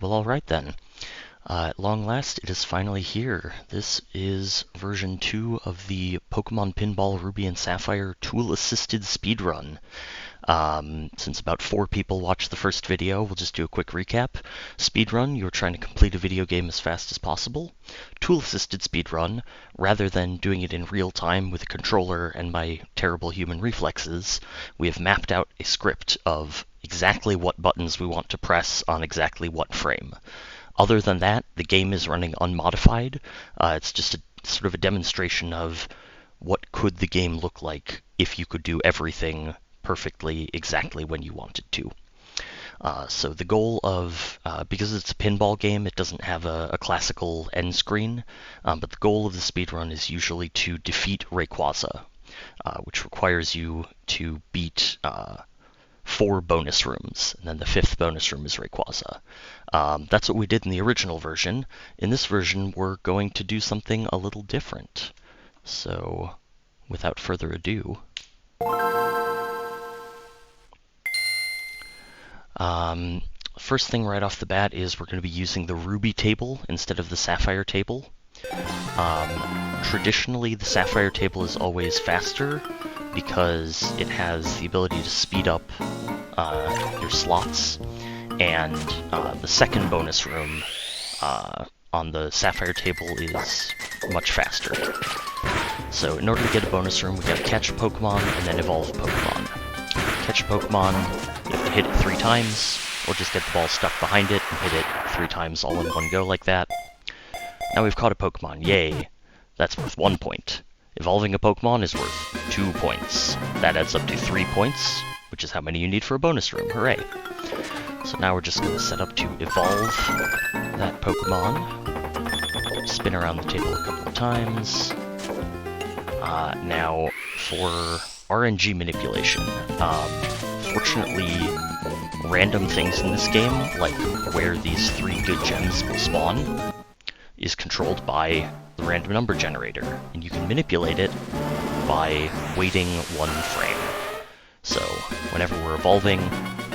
Well, alright then. At long last, it is finally here. This is version 2 of the Pokemon Pinball Ruby and Sapphire tool-assisted speedrun. Since about 4 people watched the first video, we'll just do a quick recap. Speedrun, you're trying to complete a video game as fast as possible. Tool-assisted speedrun, rather than doing it in real time with a controller and my terrible human reflexes, we have mapped out a script of exactly what buttons we want to press on exactly what frame. Other than that, the game is running unmodified. It's just a sort of a demonstration of what could the game look like if you could do everything perfectly exactly when you wanted to. So the goal of, because it's a pinball game, it doesn't have a classical end screen, but the goal of the speedrun is usually to defeat Rayquaza, which requires you to beat 4 bonus rooms, and then the 5th bonus room is Rayquaza. That's what we did in the original version. In this version, we're going to do something a little different. So, without further ado, first thing right off the bat is we're going to be using the Ruby table instead of the Sapphire table. Traditionally, the Sapphire table is always faster because it has the ability to speed up your slots, and the second bonus room on the Sapphire table is much faster. So in order to get a bonus room, we gotta catch a Pokemon and then evolve a Pokemon. Catch a Pokemon, you have to hit it 3 times, or just get the ball stuck behind it and hit it 3 times all in one go like that. Now we've caught a Pokemon, yay! That's worth 1 point. Evolving a Pokemon is worth 2 points. That adds up to 3 points, which is how many you need for a bonus room, hooray! So now we're just going to set up to evolve that Pokemon. Spin around the table a couple of times. Now, for RNG manipulation, fortunately, random things in this game, like where these 3 good gems will spawn, is controlled by the random number generator, and you can manipulate it by waiting 1 frame. So, whenever we're evolving,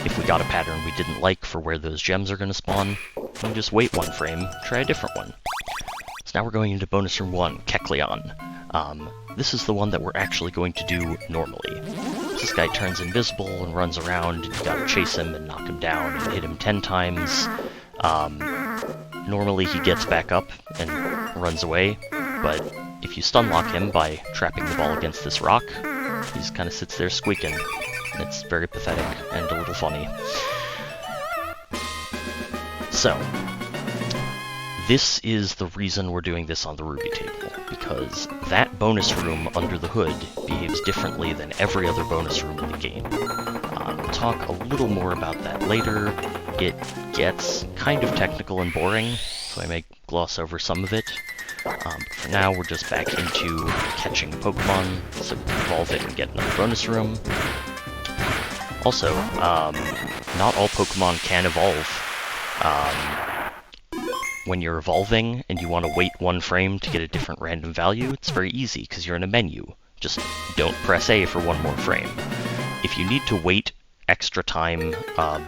if we got a pattern we didn't like for where those gems are going to spawn, we can just wait 1 frame, try a different one. So now we're going into bonus room 1, Kecleon. This is the one that we're actually going to do normally. This guy turns invisible and runs around, and you gotta chase him and knock him down and hit him 10 times. Normally he gets back up and runs away, but if you stun lock him by trapping the ball against this rock, he just kind of sits there squeaking. And it's very pathetic and a little funny. So, this is the reason we're doing this on the Ruby table, because that bonus room under the hood behaves differently than every other bonus room in the game. We'll talk a little more about that later. It gets kind of technical and boring, so I may gloss over some of it. But for now, we're just back into catching Pokemon, so we can evolve it and get another bonus room. Also, not all Pokemon can evolve. When you're evolving and you want to wait 1 frame to get a different random value, it's very easy because you're in a menu. Just don't press A for 1 more frame. If you need to wait extra time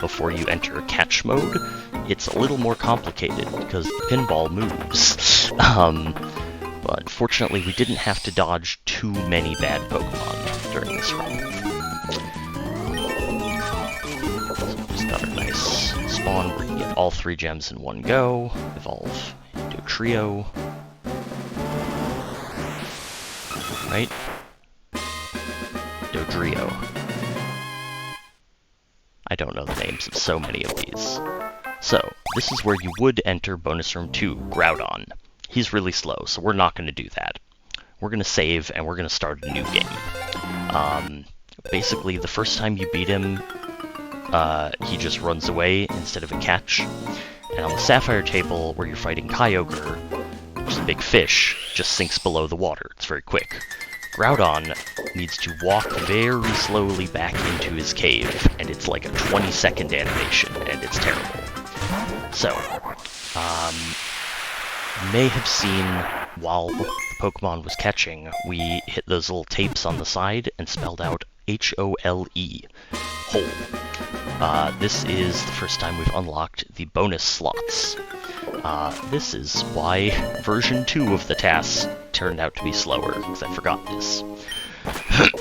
before you enter catch mode, it's a little more complicated because the pinball moves. But fortunately, we didn't have to dodge too many bad Pokemon during this run. So just got a nice spawn where you can get all 3 gems in 1 go, evolve into a trio. Right? Dodrio. I don't know the names of so many of these. So, this is where you would enter bonus room 2, Groudon. He's really slow, so we're not going to do that. We're going to save, and we're going to start a new game. Basically, the first time you beat him, he just runs away instead of a catch. And on the Sapphire table, where you're fighting Kyogre, which is a big fish, just sinks below the water. It's very quick. Groudon needs to walk very slowly back into his cave, and it's like a 20-second animation, and it's terrible. So, you may have seen, while the Pokemon was catching, we hit those little tapes on the side and spelled out H-O-L-E. Hole. This is the first time we've unlocked the bonus slots. This is why version 2 of the TAS turned out to be slower, because I forgot this.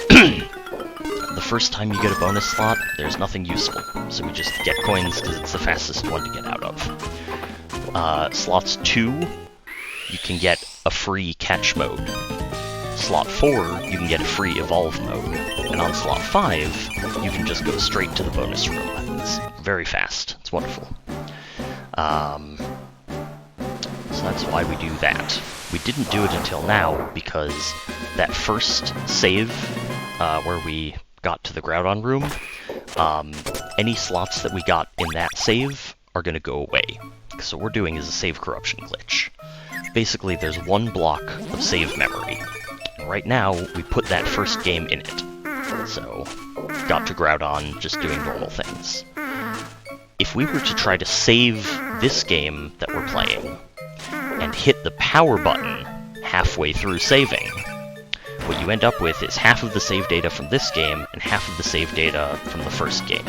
The first time you get a bonus slot, there's nothing useful, so we just get coins because it's the fastest one to get out of. Slots 2, you can get a free catch mode. Slot 4, you can get a free evolve mode. And on slot 5, you can just go straight to the bonus room. It's very fast. It's wonderful. So that's why we do that. We didn't do it until now because that first save, where we got to the Groudon room, any slots that we got in that save are going to go away. So what we're doing is a save corruption glitch. Basically, there's one block of save memory. And right now, we put that first game in it. So, got to Groudon, just doing normal things. If we were to try to save this game that we're playing, and hit the power button halfway through saving, what you end up with is half of the save data from this game, and half of the save data from the first game.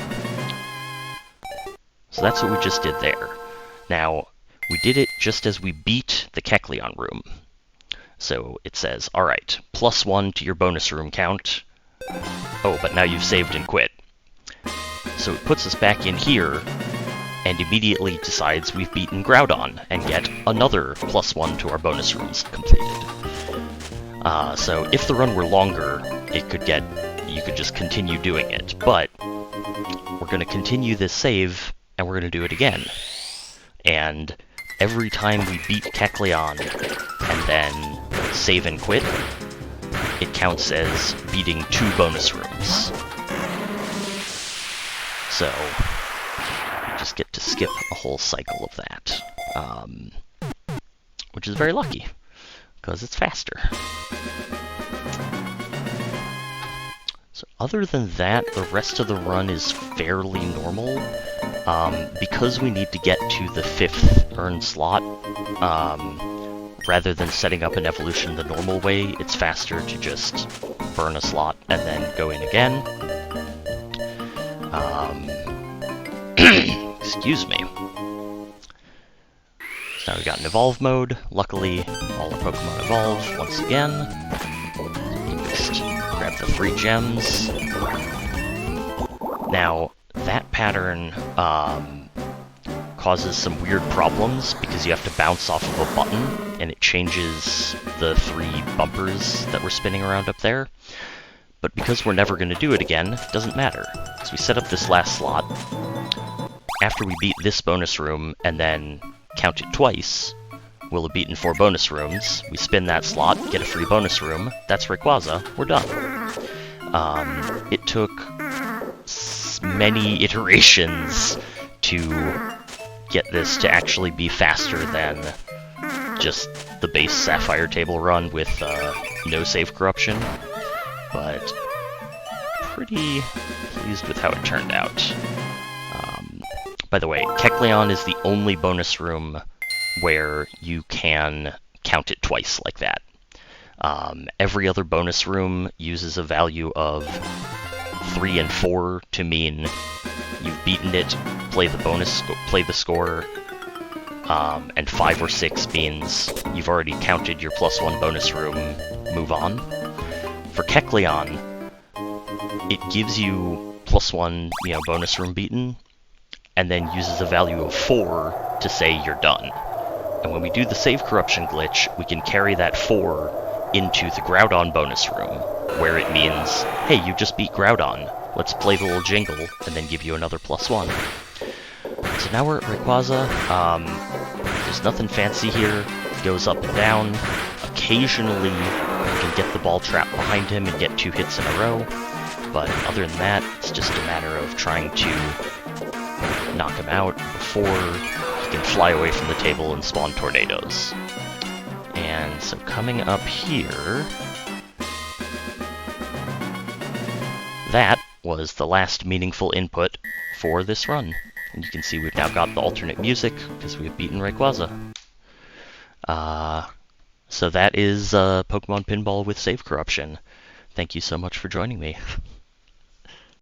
So that's what we just did there. Now, we did it just as we beat the Kecleon room. So it says, alright, +1 to your bonus room count. Oh, but now you've saved and quit. So it puts us back in here, and immediately decides we've beaten Groudon, and get another +1 to our bonus rooms completed. So if the run were longer, you could just continue doing it, but we're going to continue this save, and we're going to do it again. And every time we beat Kecleon, and then save and quit, it counts as beating 2 bonus rooms. So, you just get to skip a whole cycle of that. Which is very lucky, because it's faster. So other than that, the rest of the run is fairly normal. Because we need to get to the 5th earned slot, rather than setting up an evolution the normal way, it's faster to just burn a slot and then go in again. Excuse me. So now we've got an evolve mode. Luckily, all the Pokemon evolve once again. Just grab the 3 gems. Now, that pattern causes some weird problems because you have to bounce off of a button, and it changes the 3 bumpers that were spinning around up there. But because we're never going to do it again, it doesn't matter. So we set up this last slot. After we beat this bonus room, and then count it twice, we'll have beaten 4 bonus rooms. We spin that slot, get a free bonus room. That's Rayquaza. We're done. It took many iterations to get this to actually be faster than just the base Sapphire table run with no save corruption, but pretty pleased with how it turned out. By the way, Kecleon is the only bonus room where you can count it twice like that. Every other bonus room uses a value of 3 and 4 to mean you've beaten it, play the score, and 5 or 6 means you've already counted your +1 bonus room, move on. For Kecleon, it gives you +1, bonus room beaten, and then uses a value of 4 to say you're done. And when we do the save corruption glitch, we can carry that 4 into the Groudon bonus room, where it means, hey, you just beat Groudon, let's play the little jingle, and then give you another +1. So now we're at Rayquaza. There's nothing fancy here. It goes up and down. Occasionally, you can get the ball trap behind him and get 2 hits in a row, but other than that, it's just a matter of trying to knock him out before he can fly away from the table and spawn tornadoes. And so coming up here, that was the last meaningful input for this run. And you can see we've now got the alternate music because we've beaten Rayquaza. So that is Pokemon Pinball with save corruption. Thank you so much for joining me.